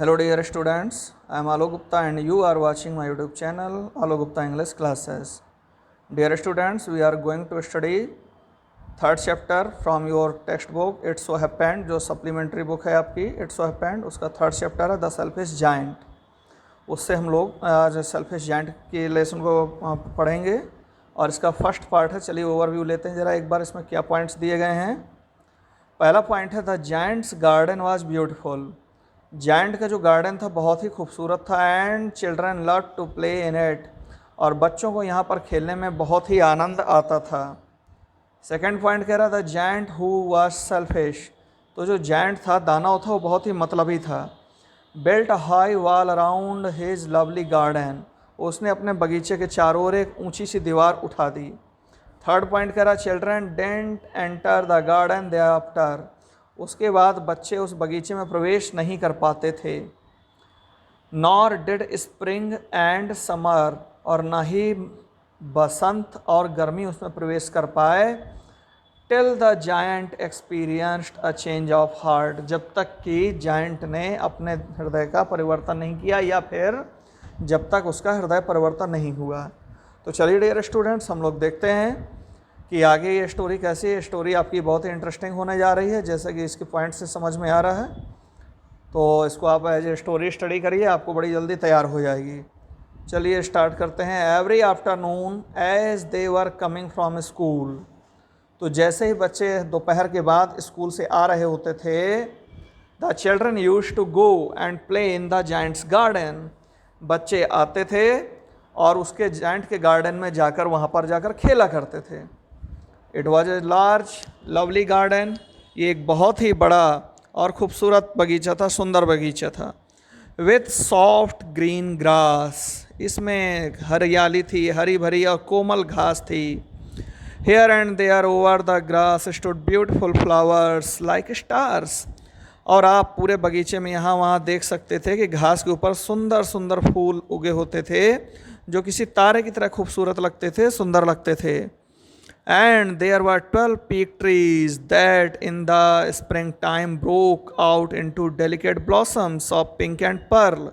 Hello dear students, I am Alok Gupta and you are watching my YouTube channel Alok Gupta English Classes. Dear students, we are going to study third chapter from your textbook It So Happened, जो supplementary book है आपकी It So Happened, उसका third chapter है The Selfish Giant. उससे हम लोग आज Selfish Giant के लेसन को पढ़ेंगे और इसका फर्स्ट पार्ट है. चलिए ओवरव्यू लेते हैं ज़रा एक बार. इसमें क्या पॉइंट्स दिए गए हैं. पहला पॉइंट है the giants garden was beautiful. Giant का जो गार्डन था बहुत ही खूबसूरत था. And children love to play in it, और बच्चों को यहाँ पर खेलने में बहुत ही आनंद आता था. सेकंड पॉइंट कह रहा था जायंट हु वाज सेल्फिश. तो जो जायंट था, दानव था, वो बहुत ही मतलबी था. Built a high wall around his lovely garden. उसने अपने बगीचे के चारों ओर एक ऊंची सी दीवार उठा दी. थर्ड पॉइंट कह रहा children didn't enter the garden thereafter. उसके बाद बच्चे उस बगीचे में प्रवेश नहीं कर पाते थे. Nor did spring and summer, और ना ही बसंत और गर्मी उसमें प्रवेश कर पाए. Till the giant experienced a change of heart, जब तक कि जायंट ने अपने हृदय का परिवर्तन नहीं किया, या फिर जब तक उसका हृदय परिवर्तन नहीं हुआ. तो चलिए डियर स्टूडेंट्स, हम लोग देखते हैं कि आगे ये स्टोरी कैसी है. स्टोरी आपकी बहुत ही इंटरेस्टिंग होने जा रही है, जैसे कि इसके पॉइंट से समझ में आ रहा है. तो इसको आप एज ए स्टोरी स्टडी करिए, आपको बड़ी जल्दी तैयार हो जाएगी. चलिए स्टार्ट करते हैं. Every afternoon as they were coming from school. तो जैसे ही बच्चे दोपहर के बाद स्कूल से आ रहे होते थे, the children used to go and play in the giants garden. बच्चे आते थे और उसके जायंट के गार्डन में जाकर वहाँ पर जाकर खेला करते थे. It was a large lovely garden. ये एक बहुत ही बड़ा और ख़ूबसूरत बगीचा था, सुंदर बगीचा था. विथ सॉफ्ट ग्रीन ग्रास, इसमें हरियाली थी, हरी भरी और कोमल घास थी. Here and there over the grass stood beautiful flowers like stars. और आप पूरे बगीचे में यहाँ वहाँ देख सकते थे कि घास के ऊपर सुंदर सुंदर फूल उगे होते थे, जो किसी तारे की तरह खूबसूरत लगते थे, सुंदर लगते थे. And there were 12 peak trees that in the springtime broke out into delicate blossoms of pink and pearl.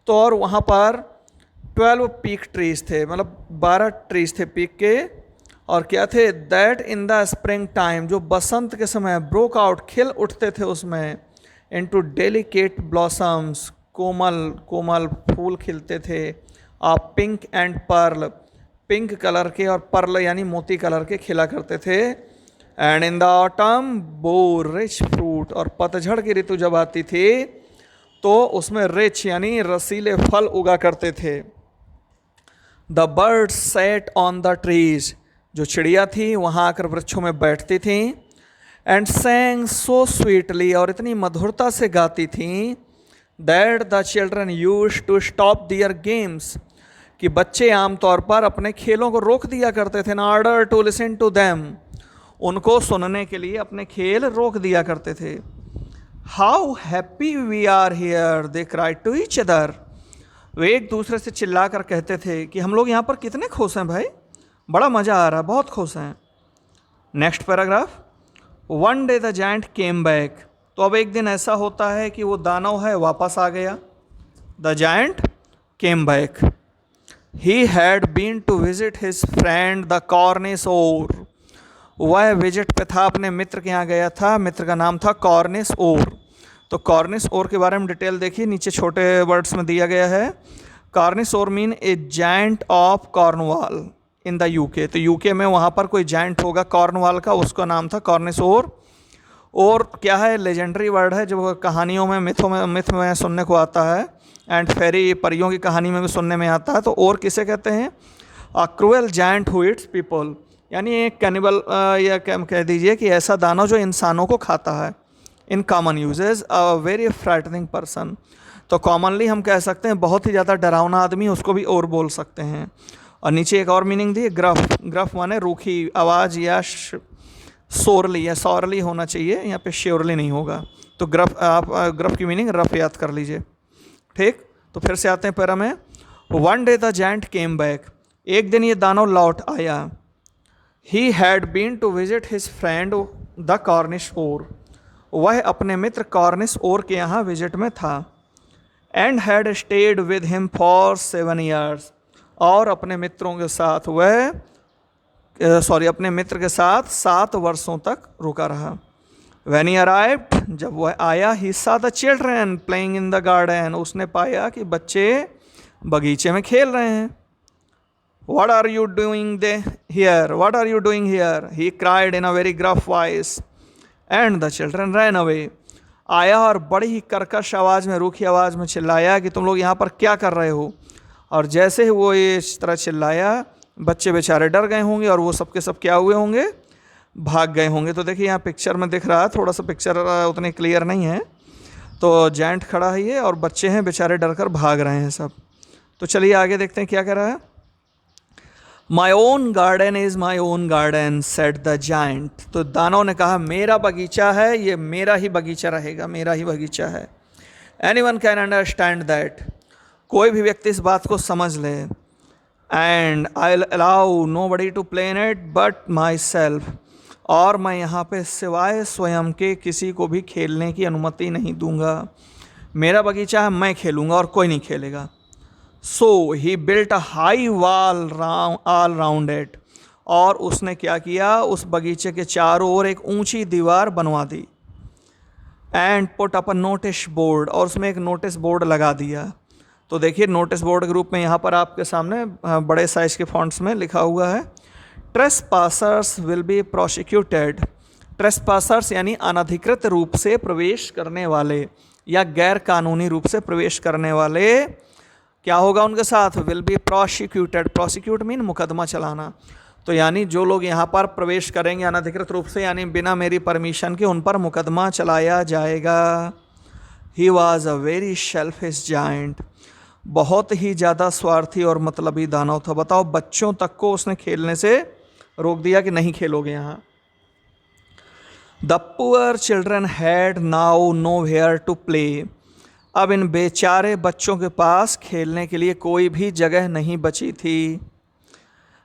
तो और वहाँ पर 12 पीक ट्रीज थे, मतलब 12 ट्रीज थे पीक के. और क्या थे? That in the spring time, जो बसंत के समय ब्रोक आउट, खिल उठते थे उसमें. इनटू डेलिकेट ब्लॉसम्स, कोमल कोमल फूल खिलते थे. Of pink and pearl, pink colour के और पर्ल यानी मोती कलर के खिला करते थे. And in the autumn bore rich fruit, और पतझड़ की ऋतु जब आती थी तो उसमें रिच यानी रसीले फल उगा करते थे. The birds set on the trees, जो चिड़िया थी वहाँ आकर वृक्षों में बैठती थी. एंड सैंग सो स्वीटली, और इतनी मधुरता से गाती थी. That the children used to stop their games, कि बच्चे आमतौर पर अपने खेलों को रोक दिया करते थे. In order to listen to them, उनको सुनने के लिए अपने खेल रोक दिया करते थे. How happy we are here they cry to each other. वे एक दूसरे से चिल्ला कर कहते थे कि हम लोग यहाँ पर कितने खुश हैं भाई, बड़ा मज़ा आ रहा है, बहुत खुश हैं. Next paragraph. One day the giant came back. तो अब एक दिन ऐसा होता है कि वो दानव है वापस आ गया. The giant came back. He had been to visit his friend the Cornish Oar. वह विजिट पे था, अपने मित्र के यहाँ गया था. मित्र का नाम था कॉर्निश ओर. तो कॉर्निश ओर के बारे में डिटेल देखिए, नीचे छोटे वर्ड्स में दिया गया है. Cornish or mean a giant of Cornwall in the UK. तो यूके में वहाँ पर कोई जायंट होगा कॉर्नवाल का, उसका नाम था कॉर्निश ओर. और क्या है? लेजेंडरी वर्ड है, जो कहानियों में मिथ में सुनने को आता है. एंड फेरी परियों की कहानी में भी सुनने में आता है. तो और किसे कहते हैं? A cruel giant who eats people, यानी एक कैनिबल, या कह दीजिए कि ऐसा दानव जो इंसानों को खाता है. In common usage a very frightening person. तो कॉमनली हम कह सकते हैं बहुत ही ज़्यादा डरावना आदमी, उसको भी और बोल सकते हैं. और नीचे एक और मीनिंग दी, ग्रफ. ग्रफ माने रूखी आवाज़, या सोरली या सॉरली होना चाहिए, यहाँ पे श्योरली नहीं होगा. तो ग्रफ, आप ग्रफ की मीनिंग रफ याद कर लीजिए. ठीक. तो फिर से आते हैं पैरा में. One day the giant came back. एक दिन ये दानव लौट आया. He had been to visit his friend the Cornish ogre. वह अपने मित्र कॉर्निश ओर के यहाँ विजिट में था. And had stayed with him for 7 years, और अपने मित्रों के साथ वह अपने मित्र के साथ 7 वर्षों तक रुका रहा। When he arrived, जब वह आया, he saw the children playing in the garden, उसने पाया कि बच्चे बगीचे में खेल रहे हैं। What are you doing here? What are you doing here? He cried in a very gruff voice, and the children ran away. आया और बड़ी ही कर्कश आवाज़ में, रूखी आवाज़ में चिल्लाया कि तुम लोग यहाँ पर क्या कर रहे हो। और जैसे ही वो इस तरह चिल्लाया, बच्चे बेचारे डर गए होंगे और वो सब के सब क्या हुए होंगे, भाग गए होंगे। तो देखिए यहाँ पिक्चर में दिख रहा है, थोड़ा सा पिक्चर उतनी क्लियर नहीं है। तो जायंट खड़ा है ये और बच्चे हैं बेचारे डर कर भाग रहे हैं सब। तो चलिए आगे देखते हैं क्या कह रहा है। My own garden is my own garden said the giant. तो दानव ने कहा मेरा बगीचा है, ये मेरा ही बगीचा रहेगा, मेरा ही बगीचा है। Anyone can understand that, कोई भी व्यक्ति इस बात को समझ ले। And I allow nobody to play in it but myself, और मैं यहाँ पे सिवाय स्वयं के किसी को भी खेलने की अनुमति नहीं दूंगा। मेरा बगीचा है, मैं खेलूँगा और कोई नहीं खेलेगा। So he built a high wall all round it, और उसने क्या किया, उस बगीचे के चारों ओर एक ऊंची दीवार बनवा दी। And put up a notice board, और उसमें एक नोटिस बोर्ड लगा दिया। तो देखिए नोटिस बोर्ड के रूप में यहाँ पर आपके सामने बड़े साइज के फॉन्ट्स में लिखा हुआ है, ट्रेसपासर्स विल बी प्रोसिक्यूटेड। ट्रेसपासर्स यानी अनधिकृत रूप से प्रवेश करने वाले या गैर कानूनी रूप से प्रवेश करने वाले, क्या होगा उनके साथ, will be prosecuted. Prosecute mean मुकदमा चलाना। तो यानी जो लोग यहाँ पर प्रवेश करेंगे अनधिकृत रूप से, यानी बिना मेरी परमिशन के, उन पर मुकदमा चलाया जाएगा। He was a very shellfish giant, बहुत ही ज़्यादा स्वार्थी और मतलबी दानव था। बताओ, बच्चों तक को उसने खेलने से रोक दिया कि नहीं खेलोगे यहाँ। The poor children had now nowhere to play. अब इन बेचारे बच्चों के पास खेलने के लिए कोई भी जगह नहीं बची थी।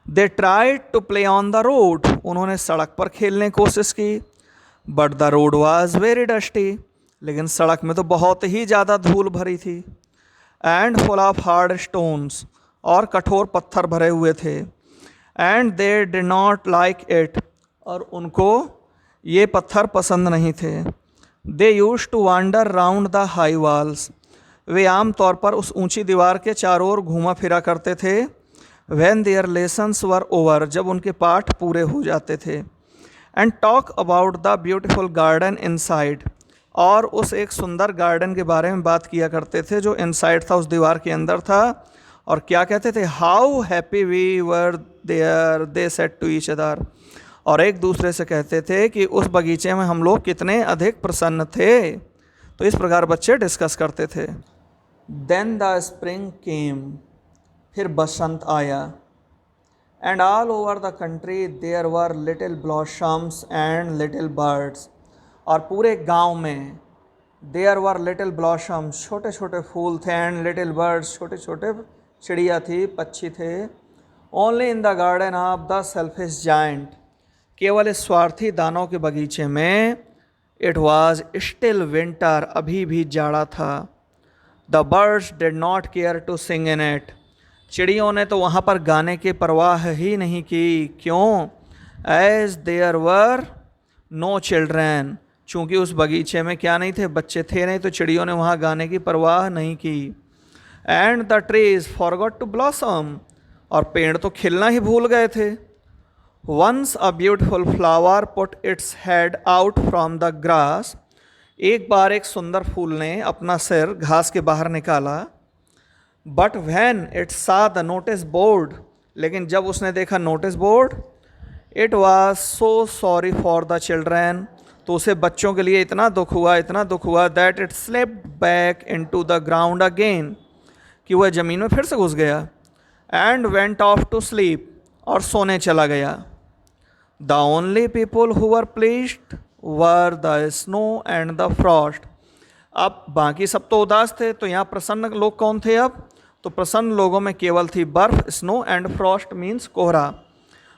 They tried to play on the road, उन्होंने सड़क पर खेलने की कोशिश की। But the road was very dusty, लेकिन सड़क में तो बहुत ही ज़्यादा धूल भरी थी। And full of hard stones, और कठोर पत्थर भरे हुए थे। And they did not like it, और उनको ये पत्थर पसंद नहीं थे। They used to wander round the high walls, वे आम तौर पर उस ऊंची दीवार के चारों ओर घूमा फिरा करते थे। When their lessons were over, जब उनके पाठ पूरे हो जाते थे। And talk about the beautiful garden inside, और उस एक सुंदर गार्डन के बारे में बात किया करते थे जो इनसाइड था, उस दीवार के अंदर था। और क्या कहते थे, how happy we were there they said to each other, और एक दूसरे से कहते थे कि उस बगीचे में हम लोग कितने अधिक प्रसन्न थे। तो इस प्रकार बच्चे डिस्कस करते थे। देन द स्प्रिंग केम, फिर बसंत आया। And all over the country there were little blossoms and little birds, और पूरे गांव में देयर वर लिटिल ब्लॉसम्स, छोटे छोटे फूल थे, एंड लिटिल बर्ड्स, छोटे छोटे चिड़िया थी, पक्षी थे। Only in the garden of the selfish giant, केवल इस स्वार्थी दानव के बगीचे में, इट वॉज स्टिल विंटर, अभी भी जाड़ा था। The birds did not care to sing in it, चिड़ियों ने तो वहाँ पर गाने की परवाह ही नहीं की। क्यों? As there were no children, चूँकि उस बगीचे में क्या नहीं थे, बच्चे थे नहीं, तो चिड़ियों ने वहाँ गाने की परवाह नहीं की। And the trees forgot to blossom, और पेड़ तो खिलना ही भूल गए थे। Once a beautiful flower put its head out from the grass, एक बार एक सुंदर फूल ने अपना सिर घास के बाहर निकाला। But when it saw the notice board, लेकिन जब उसने देखा notice board, it was so sorry for the children, तो उसे बच्चों के लिए इतना दुख हुआ that it slipped back into the ground again, कि वह ज़मीन में फिर से घुस गया। And went off to sleep, और सोने चला गया। The only people who were pleased were the snow and the frost, अब बाकी सब तो उदास थे, तो यहाँ प्रसन्न लोग कौन थे अब? तो प्रसन्न लोगों में केवल थी बर्फ, स्नो एंड फ्रॉस्ट मीन्स कोहरा,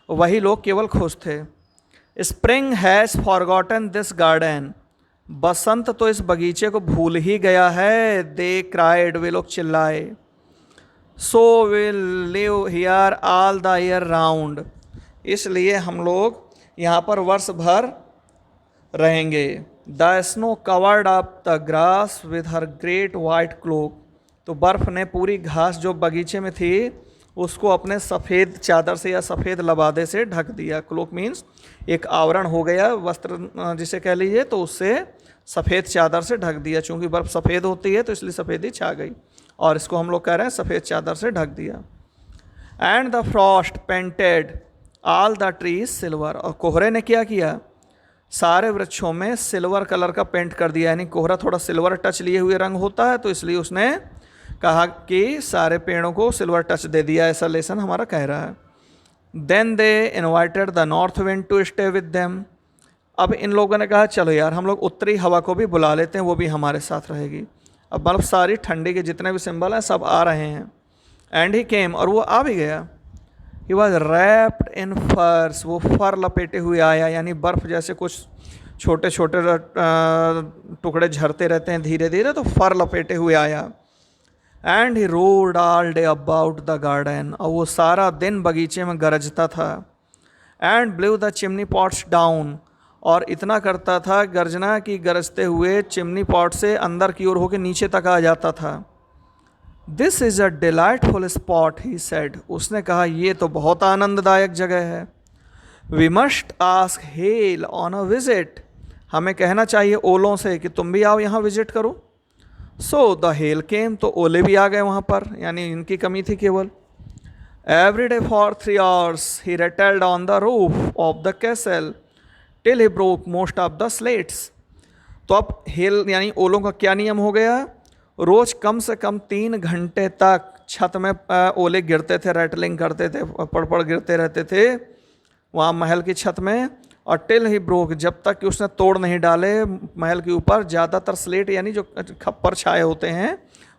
वही लोग केवल खुश थे। Spring has forgotten this garden, बसंत तो इस बगीचे को भूल ही गया है। दे क्राइड, वे लोग चिल्लाए। So will live here all the year round, इसलिए हम लोग यहाँ पर वर्ष भर रहेंगे। The snow covered up the grass with her great white cloak, तो बर्फ़ ने पूरी घास जो बगीचे में थी उसको अपने सफ़ेद चादर से या सफ़ेद लबादे से ढक दिया। क्लोक मीन्स एक आवरण हो गया, वस्त्र जिसे कह लीजिए, तो उससे सफ़ेद चादर से ढक दिया। चूँकि बर्फ़ सफ़ेद होती है तो इसलिए सफ़ेदी छा गई, और इसको हम लोग कह रहे हैं सफ़ेद चादर से ढक दिया। And the Frost painted all the trees silver, और कोहरे ने क्या किया, सारे वृक्षों में सिल्वर कलर का पेंट कर दिया। यानी कोहरा थोड़ा सिल्वर टच लिए हुए रंग होता है, तो इसलिए उसने कहा कि सारे पेड़ों को सिल्वर टच दे दिया। ऐसा लेसन हमारा कह रहा है। Then they invited the north wind to stay with them, अब इन लोगों ने कहा चलो यार हम लोग उत्तरी हवा को भी बुला लेते हैं, वो भी हमारे साथ रहेगी। अब मतलब सारी ठंडी के जितने भी सिंबल हैं सब आ रहे हैं। एंड ही केम, और वो आ भी गया। ही वॉज रैप्ड इन फर्स, वो फर लपेटे हुए आया। यानी बर्फ़ जैसे कुछ छोटे छोटे टुकड़े झरते रहते हैं धीरे धीरे, तो फर लपेटे हुए आया। And he road all day about the garden, और वो सारा दिन बगीचे में गरजता था। And blue the chimney pots down, और इतना करता था गर्जना की गरजते हुए चिमनी पॉट से अंदर की ओर होकर नीचे तक आ जाता था। This is a delightful spot, he said, उसने कहा ये तो बहुत आनंददायक जगह है। We must ask hail on a visit, हमें कहना चाहिए ओलों से कि तुम भी आओ यहाँ विजिट करो। सो द हेल केम, तो ओले भी आ गए वहाँ पर, यानी इनकी कमी थी केवल। Every day for 3 hours he rattled on the roof of the castle till he broke most of the slates, तो अब हेल यानी ओलों का क्या नियम हो गया, रोज़ कम से कम 3 घंटे तक छत में ओले गिरते थे, रेटलिंग करते थे, पड़ गिरते रहते थे वहाँ महल की छत में। और टिल ही ब्रोक, जब तक कि उसने तोड़ नहीं डाले महल के ऊपर ज़्यादातर स्लेट, यानी जो खप्पर छाए होते हैं,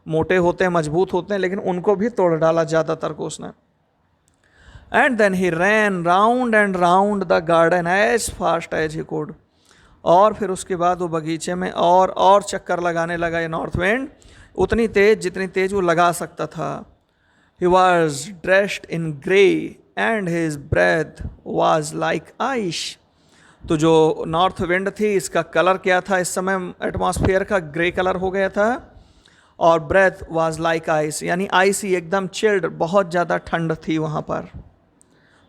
मोटे होते हैं, मजबूत होते हैं, लेकिन उनको भी तोड़ डाला ज़्यादातर को उसने। And then he ran round and round the garden as fast as he could, और फिर उसके बाद वो बगीचे में और चक्कर लगाने लगा ये नॉर्थ विंड, उतनी तेज़ जितनी तेज़ वो लगा सकता था। He was dressed in grey and his breath was like ice, तो जो नॉर्थ विंड थी इसका कलर क्या था इस समय एटमॉस्फेयर का, ग्रे कलर हो गया था। और ब्रेथ वाज लाइक आइस, यानी आइसी, एकदम चिल्ड, बहुत ज़्यादा ठंड थी वहाँ पर।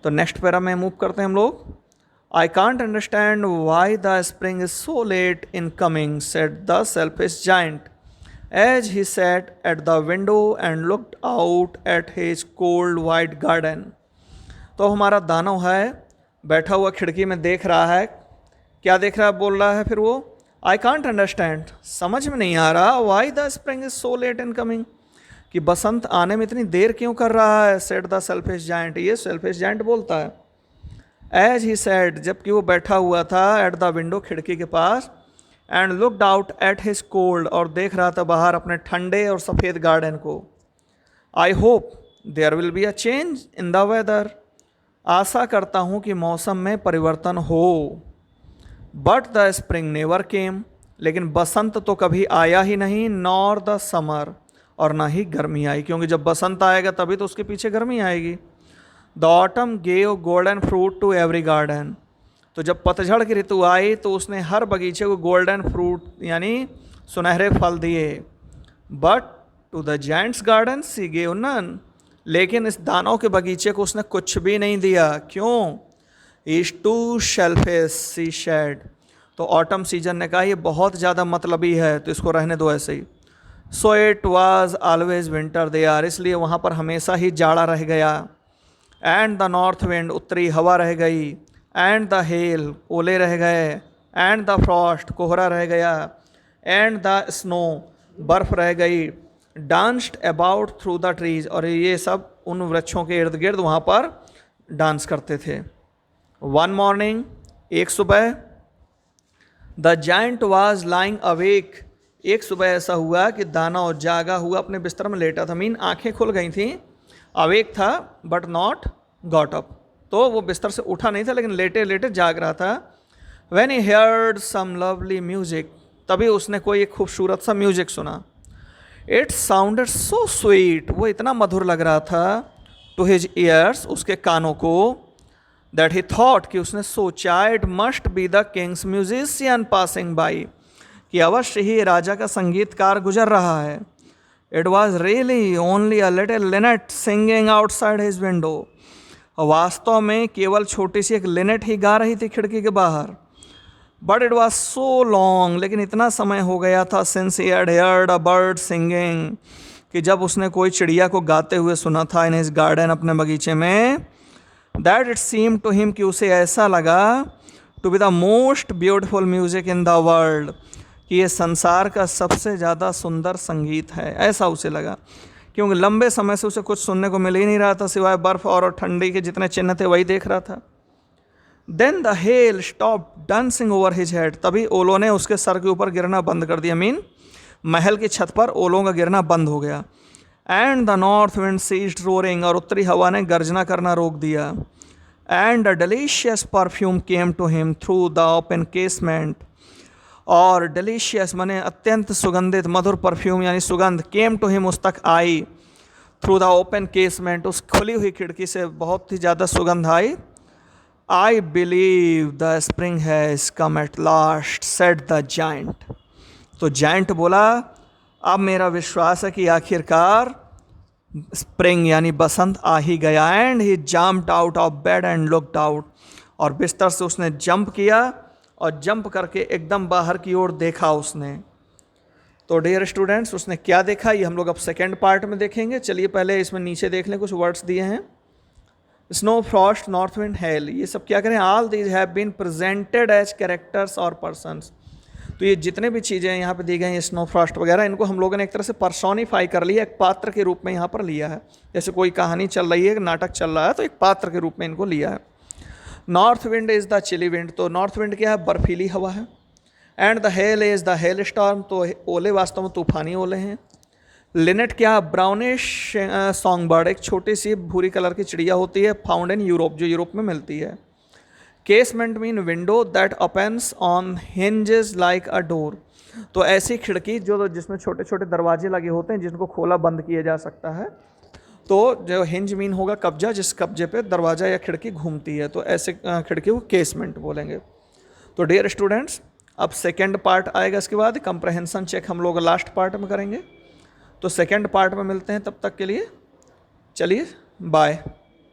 तो नेक्स्ट पैरा में मूव करते हैं हम लोग। I can't understand why the spring is so late in coming, said the selfish giant as he sat at the window and looked out at his cold white garden, तो हमारा दानव है बैठा हुआ खिड़की में देख रहा है, क्या देख रहा है, बोल रहा है फिर वो, आई कांट अंडरस्टैंड, समझ में नहीं आ रहा, Y the spring is so late in coming, कि बसंत आने में इतनी देर क्यों कर रहा है। सेड द सेल्फिश जायंट, ये सेल्फिश जायंट बोलता है। एज ही सेड, जबकि वो बैठा हुआ था एट द विंडो, खिड़की के पास, and looked out at his cold, और देख रहा था बाहर अपने ठंडे और सफ़ेद गार्डन को। I hope there will be a change in the weather, आशा करता हूँ कि मौसम में परिवर्तन हो। But the spring never came, लेकिन बसंत तो कभी आया ही नहीं। नॉर द समर, और ना ही गर्मी आई, क्योंकि जब बसंत आएगा तभी तो उसके पीछे गर्मी आएगी। The autumn gave golden fruit to every garden, तो जब पतझड़ की ऋतु आई तो उसने हर बगीचे को गोल्डन फ्रूट यानी सुनहरे फल दिए। But to the giants garden she gave none, लेकिन इस दानव के बगीचे को उसने कुछ भी नहीं दिया। क्यों? Is too selfish she said, तो ऑटम सीजन ने कहा ये बहुत ज़्यादा मतलबी है, तो इसको रहने दो ऐसे ही। So it was always winter there, इसलिए वहाँ पर हमेशा ही जाड़ा रह गया। एंड द नॉर्थ विंड, उत्तरी हवा रह गई। एंड द हेल, ओले रह गए। एंड द फ्रॉस्ट, कोहरा रह गया। एंड द स्नो, बर्फ़ रह गई। Danced about through the trees, और ये सब उन वृक्षों के इर्द गिर्द वहाँ पर डांस करते थे। वन मॉर्निंग, एक सुबह, the giant was lying awake, एक सुबह ऐसा हुआ कि दानव जागा हुआ अपने बिस्तर में लेटा था, मीन आंखें खुल गई थीं, अवेक था बट नॉट गॉट अप, तो वो बिस्तर से उठा नहीं था लेकिन लेटे लेटे जाग रहा था। When he heard some lovely music, तभी उसने कोई एक खूबसूरत सा म्यूजिक सुना। इट साउंडेड सो स्वीट, वो इतना मधुर लग रहा था टू हिज ईयर्स, उसके कानों को, दैट ही थॉट कि उसने सोचा it must be the Kings musician passing by, कि अवश्य ही राजा का संगीतकार गुजर रहा है। It was really only a little Lynette singing outside his window, वास्तव में केवल छोटी सी एक लिनेट ही गा रही थी खिड़की के बाहर। But it was so long, लेकिन इतना समय हो गया था since he had heard a bird singing, कि जब उसने कोई चिड़िया को गाते हुए सुना था इन हिज गार्डन, अपने बगीचे में, that it seem to him, कि उसे ऐसा लगा to be the most beautiful music in the world, कि ये संसार का सबसे ज़्यादा सुंदर संगीत है, ऐसा उसे लगा। क्योंकि लंबे समय से उसे कुछ सुनने को मिल ही नहीं रहा था, सिवाय बर्फ़ और ठंडी के जितने चिन्ह थे वही देख रहा था। Then the hail stop dancing over his head, तभी ओलों ने उसके सर के ऊपर गिरना बंद कर दिया। मीन महल की छत पर ओलों का गिरना बंद हो गया। And the north wind ceased roaring, और उत्तरी हवा ने गर्जना करना रोक दिया। And a delicious perfume came to him through the open casement, और डिलीशियस माने अत्यंत सुगंधित, मधुर परफ्यूम यानी सुगंध, केम टू हिम उस तक आई, थ्रू द ओपन केसमेंट, उस खुली हुई खिड़की से बहुत ही ज़्यादा सुगंध आई। I believe the spring has come at last, said the giant, तो जाइंट बोला, अब मेरा विश्वास है कि आखिरकार स्प्रिंग यानी बसंत आ ही गया। And he jumped out of bed and looked out, और बिस्तर से उसने जंप किया और जंप करके एकदम बाहर की ओर देखा उसने। तो डियर स्टूडेंट्स, उसने क्या देखा ये हम लोग अब सेकेंड पार्ट में देखेंगे। चलिए पहले इसमें नीचे देख लें, कुछ वर्ड्स दिए हैं। Snow, frost, north wind, hail, ये सब क्या करें, all these have been presented as characters और पर्सन्स। तो ये जितने भी चीज़ें यहाँ पे दी गई हैं, स्नो, फ्रॉस्ट वगैरह, इनको हम लोगों ने एक तरह से पर्सोनिफाई कर लिया, एक पात्र के रूप में यहाँ पर लिया है। जैसे कोई कहानी चल रही है, एक नाटक चल रहा है, तो एक पात्र के रूप में इनको लिया है। North wind is the chilly wind, तो नॉर्थ विंड क्या है, बर्फीली हवा है। And the hail is the hail storm, तो ओले वास्तव में तूफानी ओले हैं। लिनेट क्या, ब्राउनिश सॉन्ग बर्ड, एक छोटी सी भूरी कलर की चिड़िया होती है, फाउंड इन यूरोप, जो यूरोप में मिलती है। Casement mean window that opens on hinges like a door, तो ऐसी खिड़की जो जिसमें छोटे छोटे दरवाजे लगे होते हैं, जिनको खोला बंद किया जा सकता है। तो जो हिंज मीन होगा कब्जा, जिस कब्जे पे दरवाजा या खिड़की घूमती है, तो ऐसे खिड़की को केसमेंट बोलेंगे। तो डियर स्टूडेंट्स, अब सेकेंड पार्ट आएगा, इसके बाद कंप्रहेंशन चेक हम लोग लास्ट पार्ट में करेंगे। तो सेकेंड पार्ट में मिलते हैं, तब तक के लिए चलिए बाय।